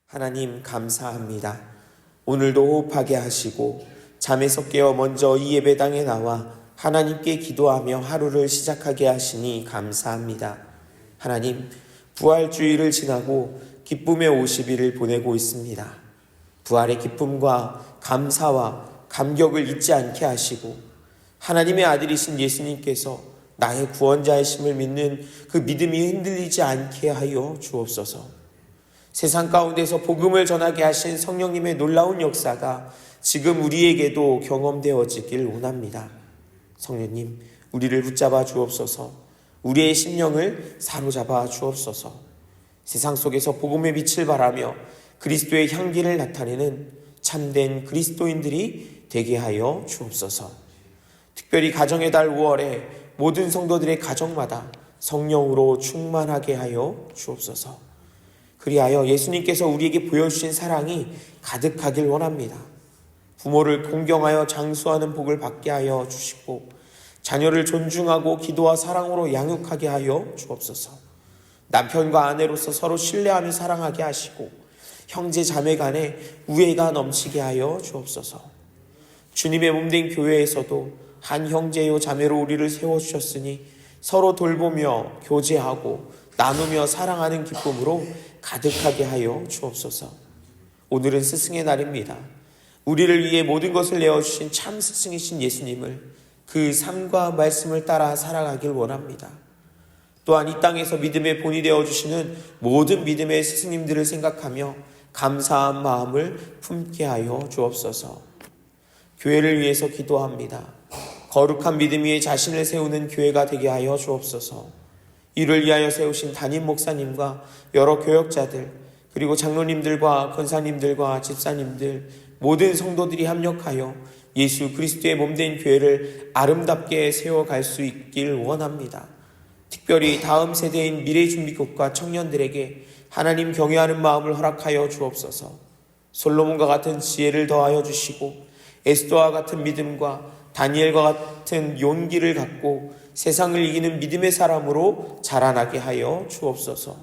하나님 감사합니다. 오늘도 호흡하게 하시고 잠에서 깨어 먼저 이 예배당에 나와 하나님께 기도하며 하루를 시작하게 하시니 감사합니다. 하나님, 부활주의를 지나고 기쁨의 50일을 보내고 있습니다. 부활의 기쁨과 감사와 감격을 잊지 않게 하시고 하나님의 아들이신 예수님께서 나의 구원자이심을 믿는 그 믿음이 흔들리지 않게 하여 주옵소서. 세상 가운데서 복음을 전하게 하신 성령님의 놀라운 역사가 지금 우리에게도 경험되어지길 원합니다. 성령님, 우리를 붙잡아 주옵소서. 우리의 심령을 사로잡아 주옵소서. 세상 속에서 복음의 빛을 발하며 그리스도의 향기를 나타내는 참된 그리스도인들이 되게 하여 주옵소서. 특별히 가정의 달 5월에 모든 성도들의 가정마다 성령으로 충만하게 하여 주옵소서. 그리하여 예수님께서 우리에게 보여주신 사랑이 가득하길 원합니다. 부모를 공경하여 장수하는 복을 받게 하여 주시고 자녀를 존중하고 기도와 사랑으로 양육하게 하여 주옵소서. 남편과 아내로서 서로 신뢰하며 사랑하게 하시고 형제 자매 간에 우애가 넘치게 하여 주옵소서. 주님의 몸된 교회에서도 한 형제요 자매로 우리를 세워주셨으니 서로 돌보며 교제하고 나누며 사랑하는 기쁨으로 가득하게 하여 주옵소서. 오늘은 스승의 날입니다. 우리를 위해 모든 것을 내어주신 참 스승이신 예수님을 그 삶과 말씀을 따라 살아가길 원합니다. 또한 이 땅에서 믿음의 본이 되어주시는 모든 믿음의 스승님들을 생각하며 감사한 마음을 품게 하여 주옵소서. 교회를 위해서 기도합니다. 거룩한 믿음 위에 자신을 세우는 교회가 되게 하여 주옵소서. 이를 위하여 세우신 담임 목사님과 여러 교역자들, 그리고 장로님들과 권사님들과 집사님들, 모든 성도들이 합력하여 예수 그리스도의 몸된 교회를 아름답게 세워갈 수 있길 원합니다. 특별히 다음 세대인 미래준비국과 청년들에게 하나님 경외하는 마음을 허락하여 주옵소서. 솔로몬과 같은 지혜를 더하여 주시고 에스더와 같은 믿음과 다니엘과 같은 용기를 갖고 세상을 이기는 믿음의 사람으로 자라나게 하여 주옵소서.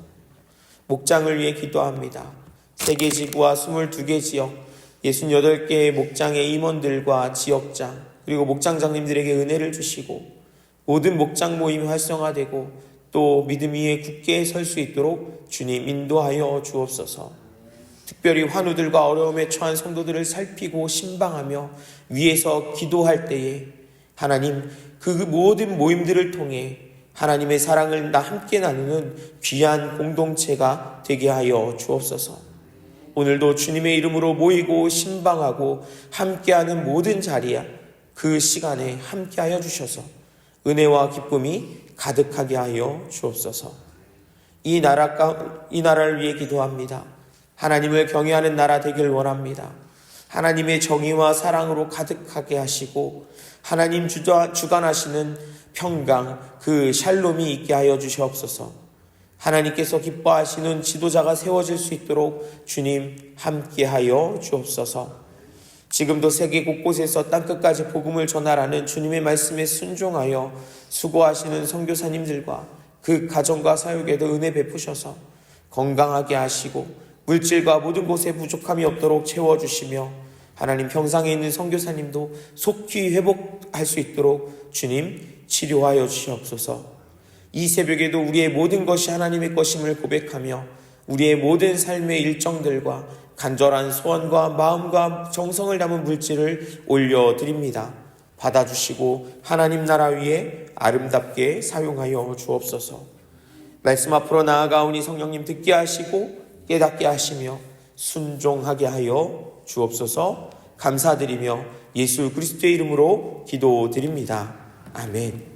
목장을 위해 기도합니다. 세계지구와 22개 지역, 68개의 목장의 임원들과 지역장, 그리고 목장장님들에게 은혜를 주시고 모든 목장 모임이 활성화되고 또 믿음 위에 굳게 설 수 있도록 주님 인도하여 주옵소서. 특별히 환우들과 어려움에 처한 성도들을 살피고 신방하며 위에서 기도할 때에 하나님, 그 모든 모임들을 통해 하나님의 사랑을 함께 나누는 귀한 공동체가 되게 하여 주옵소서. 오늘도 주님의 이름으로 모이고 신방하고 함께하는 모든 자리야 그 시간에 함께하여 주셔서 은혜와 기쁨이 가득하게 하여 주옵소서. 이 나라를 위해 기도합니다. 하나님을 경외하는 나라 되길 원합니다. 하나님의 정의와 사랑으로 가득하게 하시고 하나님 주관하시는 평강, 그 샬롬이 있게 하여 주시옵소서. 하나님께서 기뻐하시는 지도자가 세워질 수 있도록 주님 함께하여 주옵소서. 지금도 세계 곳곳에서 땅끝까지 복음을 전하라는 주님의 말씀에 순종하여 수고하시는 선교사님들과 그 가정과 사역에도 은혜 베푸셔서 건강하게 하시고 물질과 모든 곳에 부족함이 없도록 채워주시며 하나님 평상에 있는 선교사님도 속히 회복할 수 있도록 주님 치료하여 주시옵소서. 이 새벽에도 우리의 모든 것이 하나님의 것임을 고백하며 우리의 모든 삶의 일정들과 간절한 소원과 마음과 정성을 담은 물질을 올려드립니다. 받아주시고 하나님 나라 위에 아름답게 사용하여 주옵소서. 말씀 앞으로 나아가오니 성령님 듣게 하시고 깨닫게 하시며 순종하게 하여 주옵소서. 감사드리며 예수 그리스도의 이름으로 기도드립니다. 아멘.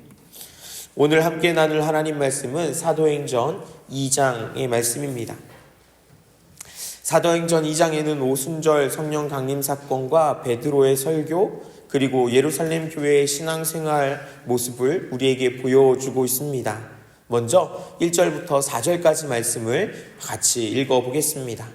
오늘 함께 나눌 하나님 말씀은 사도행전 2장의 말씀입니다. 사도행전 2장에는 오순절 성령 강림 사건과 베드로의 설교, 그리고 예루살렘 교회의 신앙생활 모습을 우리에게 보여주고 있습니다. 먼저 1절부터 4절까지 말씀을 같이 읽어보겠습니다.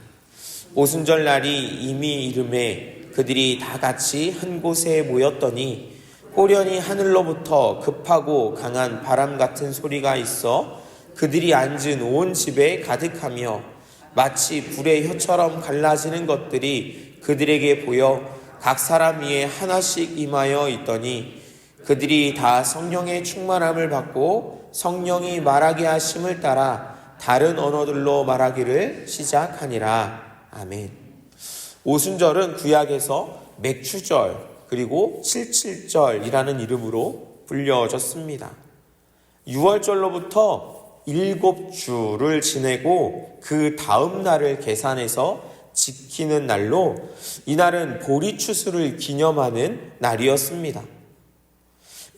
오순절 날이 이미 이름에 그들이 다 같이 한 곳에 모였더니 호련히 하늘로부터 급하고 강한 바람 같은 소리가 있어 그들이 앉은 온 집에 가득하며 마치 불의 혀처럼 갈라지는 것들이 그들에게 보여 각 사람 위에 하나씩 임하여 있더니 그들이 다 성령의 충만함을 받고 성령이 말하게 하심을 따라 다른 언어들로 말하기를 시작하니라. 아멘. 오순절은 구약에서 맥추절 그리고 칠칠절이라는 이름으로 불려졌습니다. 6월절로부터 7주를 지내고 그 다음 날을 계산해서 지키는 날로 이날은 보리추수를 기념하는 날이었습니다.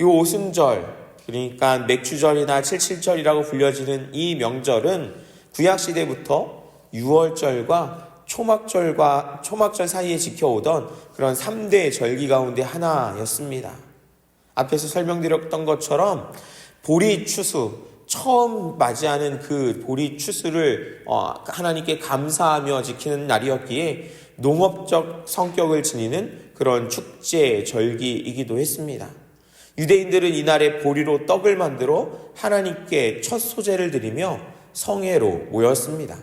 이 오순절, 그러니까 맥추절이나 칠칠절이라고 불려지는 이 명절은 구약시대부터 6월절과 초막절 사이에 지켜오던 그런 3대 절기 가운데 하나였습니다. 앞에서 설명드렸던 것처럼 보리추수, 처음 맞이하는 그 보리추수를 하나님께 감사하며 지키는 날이었기에 농업적 성격을 지니는 그런 축제 절기이기도 했습니다. 유대인들은 이날에 보리로 떡을 만들어 하나님께 첫 소제를 드리며 성회로 모였습니다.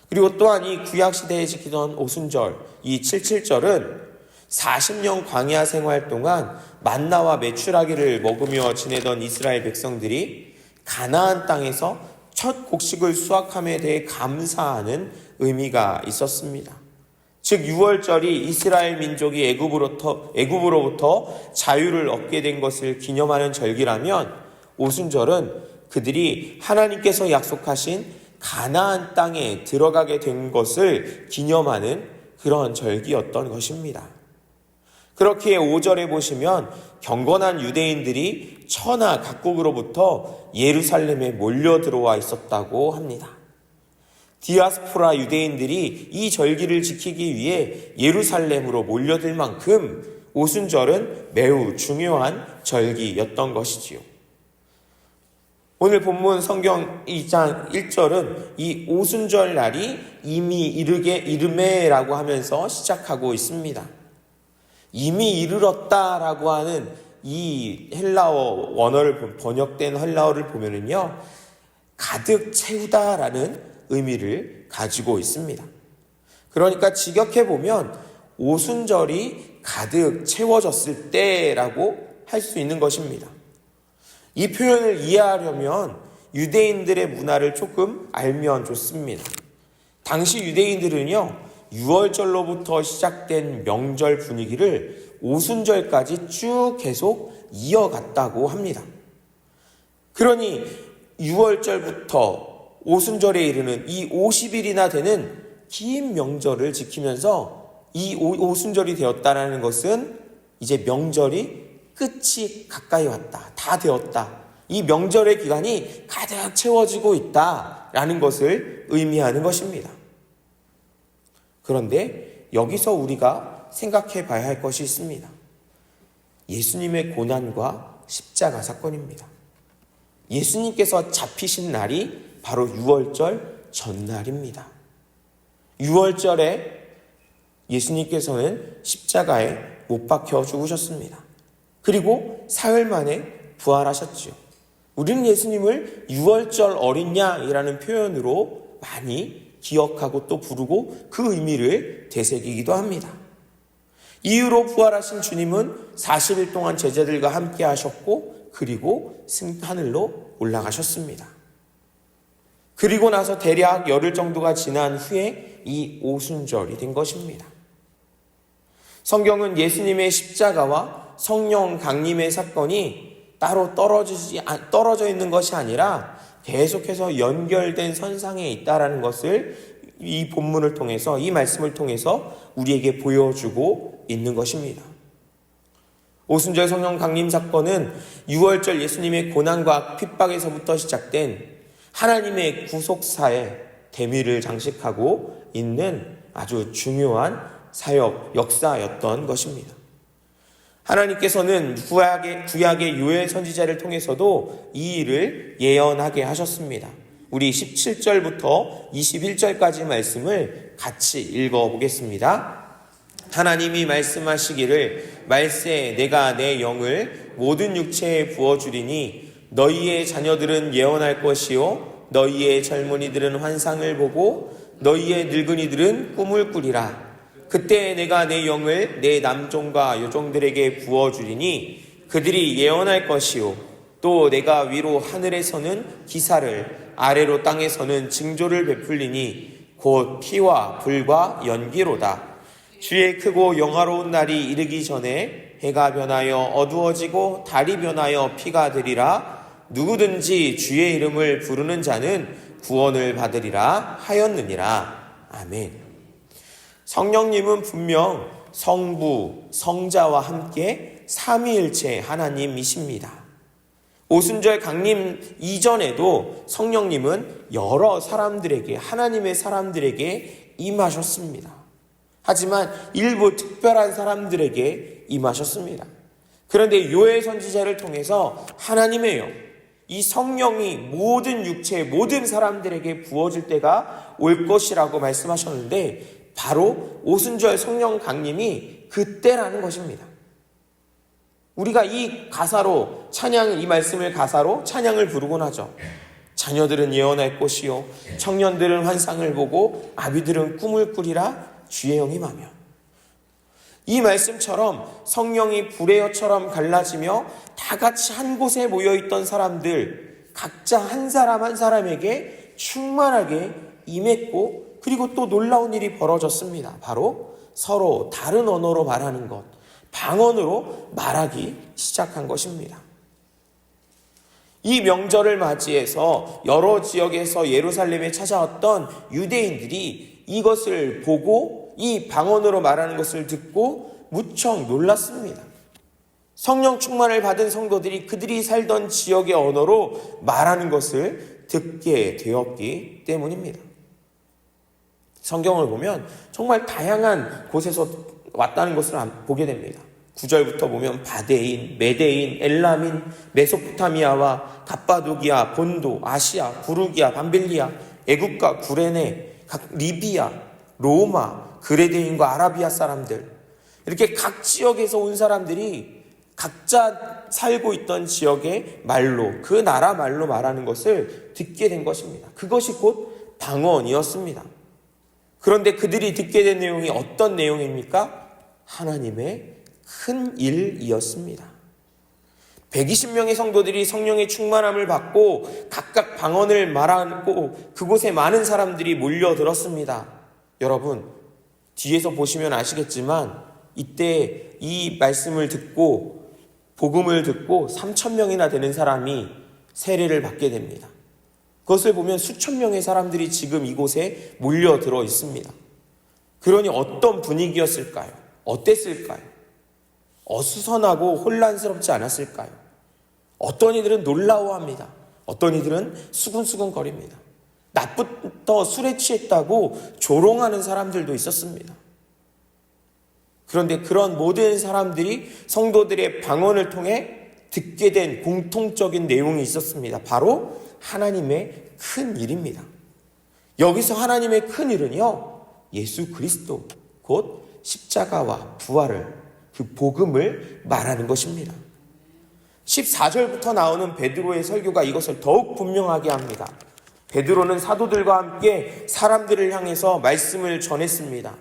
그리고 또한 이 구약시대에 지키던 오순절, 이 칠칠절은 40년 광야 생활 동안 만나와 메추라기를 먹으며 지내던 이스라엘 백성들이 가나안 땅에서 첫 곡식을 수확함에 대해 감사하는 의미가 있었습니다. 즉 6월절이 이스라엘 민족이 애굽으로부터 자유를 얻게 된 것을 기념하는 절기라면 오순절은 그들이 하나님께서 약속하신 가나안 땅에 들어가게 된 것을 기념하는 그런 절기였던 것입니다. 그렇기에 5절에 보시면 경건한 유대인들이 천하 각국으로부터 예루살렘에 몰려 들어와 있었다고 합니다. 디아스포라 유대인들이 이 절기를 지키기 위해 예루살렘으로 몰려들 만큼 오순절은 매우 중요한 절기였던 것이지요. 오늘 본문 성경 2장 1절은 이 오순절 날이 이미 이르매라고 하면서 시작하고 있습니다. 이미 이르렀다라고 하는 이 헬라어 원어를 번역된 헬라어를 보면은요, 가득 채우다라는 의미를 가지고 있습니다. 그러니까 직역해 보면 오순절이 가득 채워졌을 때라고 할 수 있는 것입니다. 이 표현을 이해하려면 유대인들의 문화를 조금 알면 좋습니다. 당시 유대인들은요, 6월절로부터 시작된 명절 분위기를 오순절까지 쭉 계속 이어갔다고 합니다. 그러니 6월절부터 오순절에 이르는 이 50일이나 되는 긴 명절을 지키면서 이 오순절이 되었다는 것은 이제 명절이 끝이 가까이 왔다, 다 되었다, 이 명절의 기간이 가득 채워지고 있다라는 것을 의미하는 것입니다. 그런데 여기서 우리가 생각해 봐야 할 것이 있습니다. 예수님의 고난과 십자가 사건입니다. 예수님께서 잡히신 날이 바로 6월절 전날입니다. 6월절에 예수님께서는 십자가에 못 박혀 죽으셨습니다. 그리고 사흘 만에 부활하셨지요. 우리는 예수님을 6월절 어린 양이라는 표현으로 많이 기억하고 또 부르고 그 의미를 되새기기도 합니다. 이후로 부활하신 주님은 40일 동안 제자들과 함께 하셨고 그리고 하늘로 올라가셨습니다. 그리고 나서 대략 열흘 정도가 지난 후에 이 오순절이 된 것입니다. 성경은 예수님의 십자가와 성령 강림의 사건이 따로 떨어져 있는 것이 아니라 계속해서 연결된 선상에 있다라는 것을 이 본문을 통해서, 이 말씀을 통해서 우리에게 보여주고 있는 것입니다. 오순절 성령 강림 사건은 6월절 예수님의 고난과 핍박에서부터 시작된 하나님의 구속사의 대미를 장식하고 있는 아주 중요한 사역, 역사였던 것입니다. 하나님께서는 구약의 요엘 선지자를 통해서도 이 일을 예언하게 하셨습니다. 우리 17절부터 21절까지 말씀을 같이 읽어보겠습니다. 하나님이 말씀하시기를 말세 내가 내 영을 모든 육체에 부어주리니 너희의 자녀들은 예언할 것이요 너희의 젊은이들은 환상을 보고 너희의 늙은이들은 꿈을 꾸리라. 그때 내가 내 영을 내 남종과 여종들에게 부어주리니 그들이 예언할 것이요 또 내가 위로 하늘에서는 기사를 아래로 땅에서는 징조를 베풀리니 곧 피와 불과 연기로다. 주의 크고 영화로운 날이 이르기 전에 해가 변하여 어두워지고 달이 변하여 피가 되리라. 누구든지 주의 이름을 부르는 자는 구원을 받으리라 하였느니라. 아멘. 성령님은 분명 성부, 성자와 함께 삼위일체 하나님이십니다. 오순절 강림 이전에도 성령님은 여러 사람들에게, 하나님의 사람들에게 임하셨습니다. 하지만 일부 특별한 사람들에게 임하셨습니다. 그런데 요엘 선지자를 통해서 하나님의 영, 이 성령이 모든 육체, 모든 사람들에게 부어질 때가 올 것이라고 말씀하셨는데 바로 오순절 성령 강림이 그때라는 것입니다. 우리가 이 가사로 이 말씀을 가사로 찬양을 부르곤 하죠. 자녀들은 예언할 것이요 청년들은 환상을 보고 아비들은 꿈을 꾸리라. 주의 영이 임하며. 이 말씀처럼 성령이 불의 여처럼 갈라지며 다 같이 한 곳에 모여있던 사람들 각자 한 사람 한 사람에게 충만하게 임했고 그리고 또 놀라운 일이 벌어졌습니다. 바로 서로 다른 언어로 말하는 것, 방언으로 말하기 시작한 것입니다. 이 명절을 맞이해서 여러 지역에서 예루살렘에 찾아왔던 유대인들이 이것을 보고 이 방언으로 말하는 것을 듣고 무척 놀랐습니다. 성령 충만을 받은 성도들이 그들이 살던 지역의 언어로 말하는 것을 듣게 되었기 때문입니다. 성경을 보면 정말 다양한 곳에서 왔다는 것을 보게 됩니다. 9절부터 보면 바데인, 메데인, 엘람인, 메소포타미아와 갑바도기아, 본도, 아시아, 부르기아, 밤빌리아, 애국과 구레네, 리비아, 로마, 그레데인과 아라비아 사람들, 이렇게 각 지역에서 온 사람들이 각자 살고 있던 지역의 말로, 그 나라 말로 말하는 것을 듣게 된 것입니다. 그것이 곧 방언이었습니다. 그런데 그들이 듣게 된 내용이 어떤 내용입니까? 하나님의 큰 일이었습니다. 120명의 성도들이 성령의 충만함을 받고 각각 방언을 말하고 그곳에 많은 사람들이 몰려들었습니다. 여러분, 뒤에서 보시면 아시겠지만 이때 이 말씀을 듣고 복음을 듣고 3,000명이나 되는 사람이 세례를 받게 됩니다. 그것을 보면 수천 명의 사람들이 지금 이곳에 몰려들어 있습니다. 그러니 어떤 분위기였을까요? 어땠을까요? 어수선하고 혼란스럽지 않았을까요? 어떤 이들은 놀라워합니다. 어떤 이들은 수근수근거립니다. 낮부터 술에 취했다고 조롱하는 사람들도 있었습니다. 그런데 그런 모든 사람들이 성도들의 방언을 통해 듣게 된 공통적인 내용이 있었습니다. 바로 하나님의 큰 일입니다. 여기서 하나님의 큰 일은요, 예수 그리스도, 곧 십자가와 부활을, 그 복음을 말하는 것입니다. 14절부터 나오는 베드로의 설교가 이것을 더욱 분명하게 합니다. 베드로는 사도들과 함께 사람들을 향해서 말씀을 전했습니다.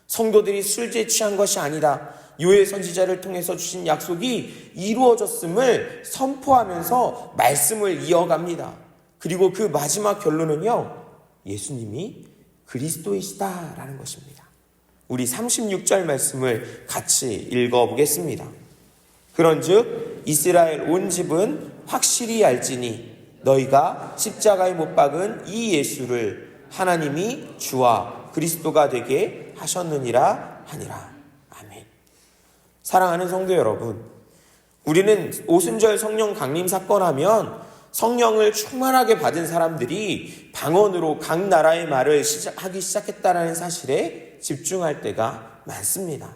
성도들이 술에 취한 것이 아니다. 요엘 선지자를 통해서 주신 약속이 이루어졌음을 선포하면서 말씀을 이어갑니다. 그리고 그 마지막 결론은요, 예수님이 그리스도이시다라는 것입니다. 우리 36절 말씀을 같이 읽어보겠습니다. 그런즉 이스라엘 온 집은 확실히 알지니 너희가 십자가에 못 박은 이 예수를 하나님이 주와 그리스도가 되게 하셨느니라 하니라. 아멘. 사랑하는 성도 여러분, 우리는 오순절 성령 강림 사건 하면 성령을 충만하게 받은 사람들이 방언으로 각 나라의 말을 하기 시작했다는 사실에 집중할 때가 많습니다.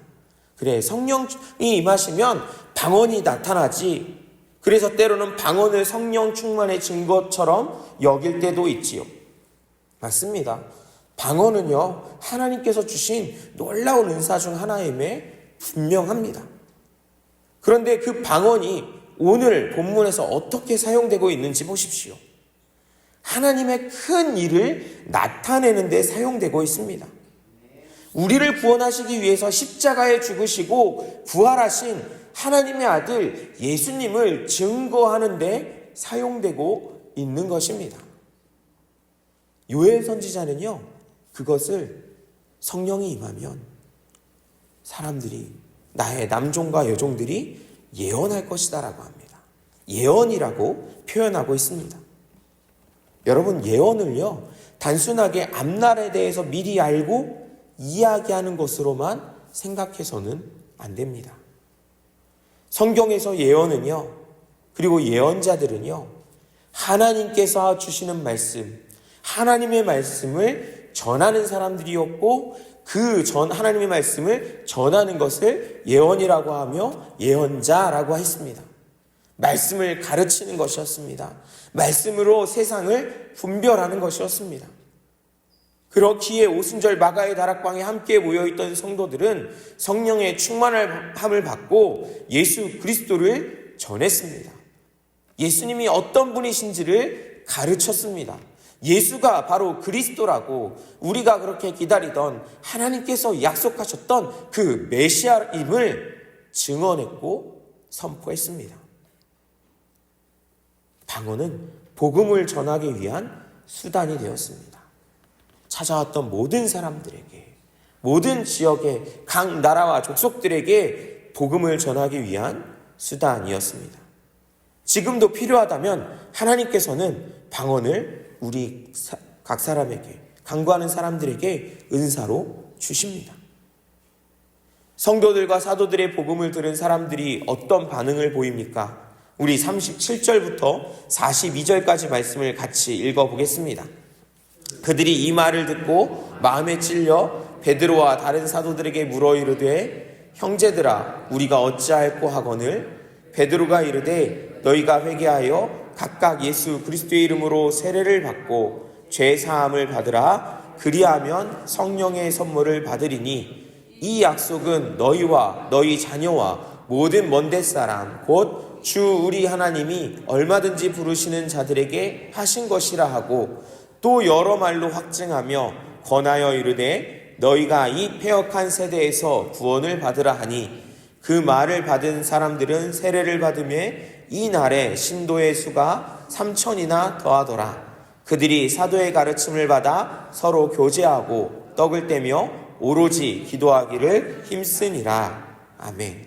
그래, 성령이 임하시면 방언이 나타나지. 그래서 때로는 방언을 성령 충만의 증거처럼 여길 때도 있지요. 맞습니다. 방언은요, 하나님께서 주신 놀라운 은사 중 하나임에 분명합니다. 그런데 그 방언이 오늘 본문에서 어떻게 사용되고 있는지 보십시오. 하나님의 큰 일을 나타내는 데 사용되고 있습니다. 우리를 구원하시기 위해서 십자가에 죽으시고 부활하신 하나님의 아들 예수님을 증거하는 데 사용되고 있는 것입니다. 요엘 선지자는요, 그것을 성령이 임하면 사람들이, 나의 남종과 여종들이 예언할 것이다라고 합니다. 예언이라고 표현하고 있습니다. 여러분, 예언을요, 단순하게 앞날에 대해서 미리 알고 이야기하는 것으로만 생각해서는 안 됩니다. 성경에서 예언은요, 그리고 예언자들은요, 하나님께서 주시는 말씀, 하나님의 말씀을 전하는 사람들이었고, 하나님의 말씀을 전하는 것을 예언이라고 하며 예언자라고 했습니다. 말씀을 가르치는 것이었습니다. 말씀으로 세상을 분별하는 것이었습니다. 그렇기에 오순절 마가의 다락방에 함께 모여있던 성도들은 성령의 충만함을 받고 예수 그리스도를 전했습니다. 예수님이 어떤 분이신지를 가르쳤습니다. 예수가 바로 그리스도라고, 우리가 그렇게 기다리던 하나님께서 약속하셨던 그 메시아임을 증언했고 선포했습니다. 방언은 복음을 전하기 위한 수단이 되었습니다. 찾아왔던 모든 사람들에게, 모든 지역의 각 나라와 족속들에게 복음을 전하기 위한 수단이었습니다. 지금도 필요하다면 하나님께서는 방언을 우리 각 사람에게, 간구하는 사람들에게 은사로 주십니다. 성도들과 사도들의 복음을 들은 사람들이 어떤 반응을 보입니까? 우리 37절부터 42절까지 말씀을 같이 읽어보겠습니다. 그들이 이 말을 듣고 마음에 찔려 베드로와 다른 사도들에게 물어 이르되, 형제들아, 우리가 어찌할꼬 하거늘? 베드로가 이르되, 너희가 회개하여 각각 예수 그리스도의 이름으로 세례를 받고 죄 사함을 받으라. 그리하면 성령의 선물을 받으리니 이 약속은 너희와 너희 자녀와 모든 먼데 사람 곧 주 우리 하나님이 얼마든지 부르시는 자들에게 하신 것이라 하고, 또 여러 말로 확증하며 권하여 이르되, 너희가 이 패역한 세대에서 구원을 받으라 하니, 그 말을 받은 사람들은 세례를 받음에 이 날에 신도의 수가 3,000이나 더하더라. 그들이 사도의 가르침을 받아 서로 교제하고 떡을 떼며 오로지 기도하기를 힘쓰니라. 아멘.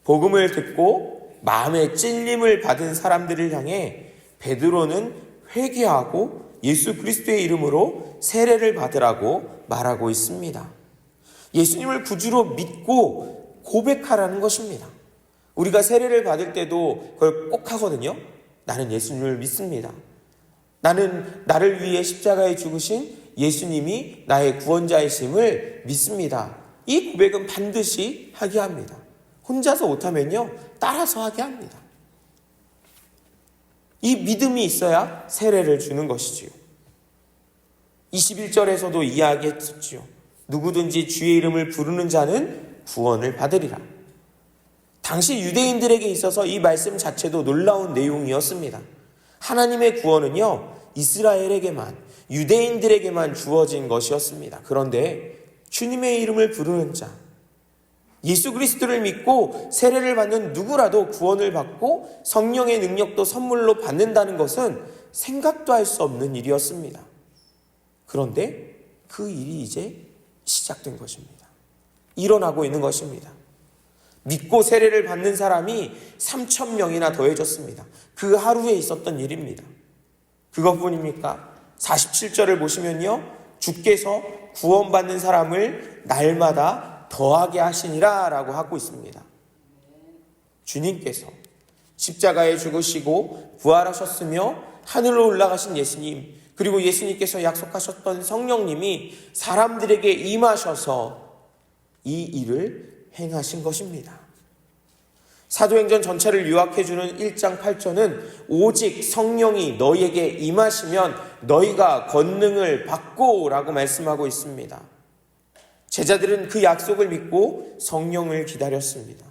복음을 듣고 마음의 찔림을 받은 사람들을 향해 베드로는 회개하고 예수 그리스도의 이름으로 세례를 받으라고 말하고 있습니다. 예수님을 구주로 믿고 고백하라는 것입니다. 우리가 세례를 받을 때도 그걸 꼭 하거든요. 나는 예수님을 믿습니다. 나는 나를 위해 십자가에 죽으신 예수님이 나의 구원자이심을 믿습니다. 이 고백은 반드시 하게 합니다. 혼자서 못하면요, 따라서 하게 합니다. 이 믿음이 있어야 세례를 주는 것이지요. 21절에서도 이야기했었지요. 누구든지 주의 이름을 부르는 자는 구원을 받으리라. 당시 유대인들에게 있어서 이 말씀 자체도 놀라운 내용이었습니다. 하나님의 구원은요, 이스라엘에게만, 유대인들에게만 주어진 것이었습니다. 그런데 주님의 이름을 부르는 자, 예수 그리스도를 믿고 세례를 받는 누구라도 구원을 받고 성령의 능력도 선물로 받는다는 것은 생각도 할 수 없는 일이었습니다. 그런데 그 일이 이제 시작된 것입니다. 일어나고 있는 것입니다. 믿고 세례를 받는 사람이 3,000명이나 더해졌습니다. 그 하루에 있었던 일입니다. 그것뿐입니까? 47절을 보시면요, 주께서 구원받는 사람을 날마다 더하게 하시니라 라고 하고 있습니다. 주님께서 십자가에 죽으시고 부활하셨으며 하늘로 올라가신 예수님, 그리고 예수님께서 약속하셨던 성령님이 사람들에게 임하셔서 이 일을 행하신 것입니다. 사도행전 전체를 요약해주는 1장 8절은 오직 성령이 너희에게 임하시면 너희가 권능을 받고 라고 말씀하고 있습니다. 제자들은 그 약속을 믿고 성령을 기다렸습니다.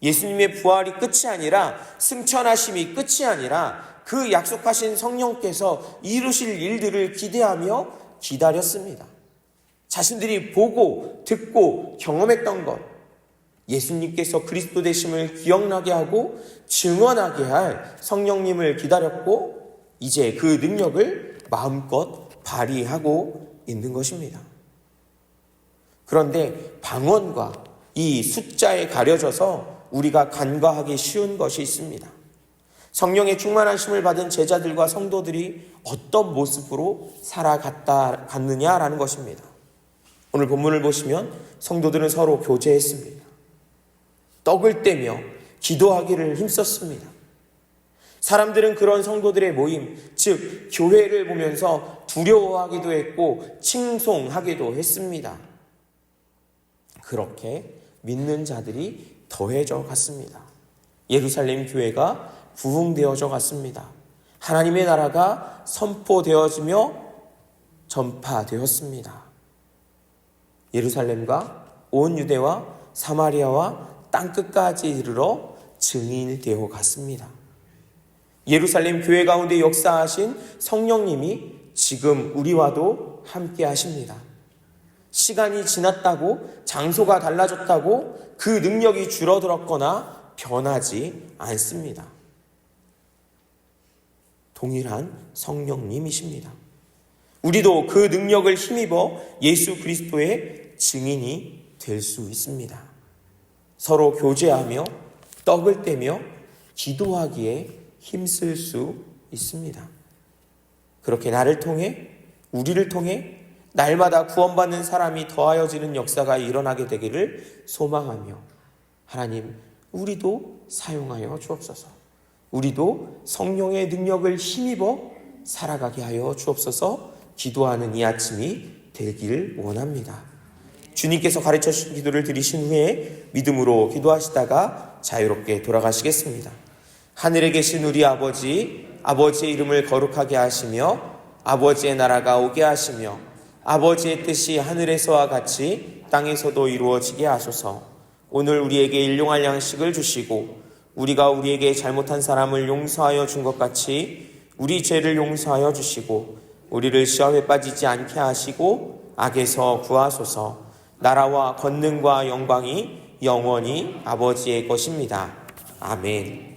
예수님의 부활이 끝이 아니라, 승천하심이 끝이 아니라 그 약속하신 성령께서 이루실 일들을 기대하며 기다렸습니다. 자신들이 보고 듣고 경험했던 것, 예수님께서 그리스도 되심을 기억나게 하고 증언하게 할 성령님을 기다렸고 이제 그 능력을 마음껏 발휘하고 있는 것입니다. 그런데 방언과 이 숫자에 가려져서 우리가 간과하기 쉬운 것이 있습니다. 성령의 충만하심을 받은 제자들과 성도들이 어떤 모습으로 살아갔느냐라는 것입니다. 오늘 본문을 보시면 성도들은 서로 교제했습니다. 떡을 떼며 기도하기를 힘썼습니다. 사람들은 그런 성도들의 모임, 즉 교회를 보면서 두려워하기도 했고 칭송하기도 했습니다. 그렇게 믿는 자들이 더해져 갔습니다. 예루살렘 교회가 부흥되어져 갔습니다. 하나님의 나라가 선포되어지며 전파되었습니다. 예루살렘과 온 유대와 사마리아와 땅끝까지 이르러 증인되어 갔습니다. 예루살렘 교회 가운데 역사하신 성령님이 지금 우리와도 함께 하십니다. 시간이 지났다고, 장소가 달라졌다고 그 능력이 줄어들었거나 변하지 않습니다. 동일한 성령님이십니다. 우리도 그 능력을 힘입어 예수 그리스도의 증인이 될 수 있습니다. 서로 교제하며 떡을 떼며 기도하기에 힘쓸 수 있습니다. 그렇게 나를 통해, 우리를 통해 날마다 구원받는 사람이 더하여지는 역사가 일어나게 되기를 소망하며 하나님, 우리도 사용하여 주옵소서. 우리도 성령의 능력을 힘입어 살아가게 하여 주옵소서. 기도하는 이 아침이 되기를 원합니다. 주님께서 가르쳐 주신 기도를 드리신 후에 믿음으로 기도하시다가 자유롭게 돌아가시겠습니다. 하늘에 계신 우리 아버지, 아버지의 이름을 거룩하게 하시며 아버지의 나라가 오게 하시며 아버지의 뜻이 하늘에서와 같이 땅에서도 이루어지게 하소서. 오늘 우리에게 일용할 양식을 주시고 우리가 우리에게 잘못한 사람을 용서하여 준 것 같이 우리 죄를 용서하여 주시고 우리를 시험에 빠지지 않게 하시고 악에서 구하소서. 나라와 권능과 영광이 영원히 아버지의 것입니다. 아멘.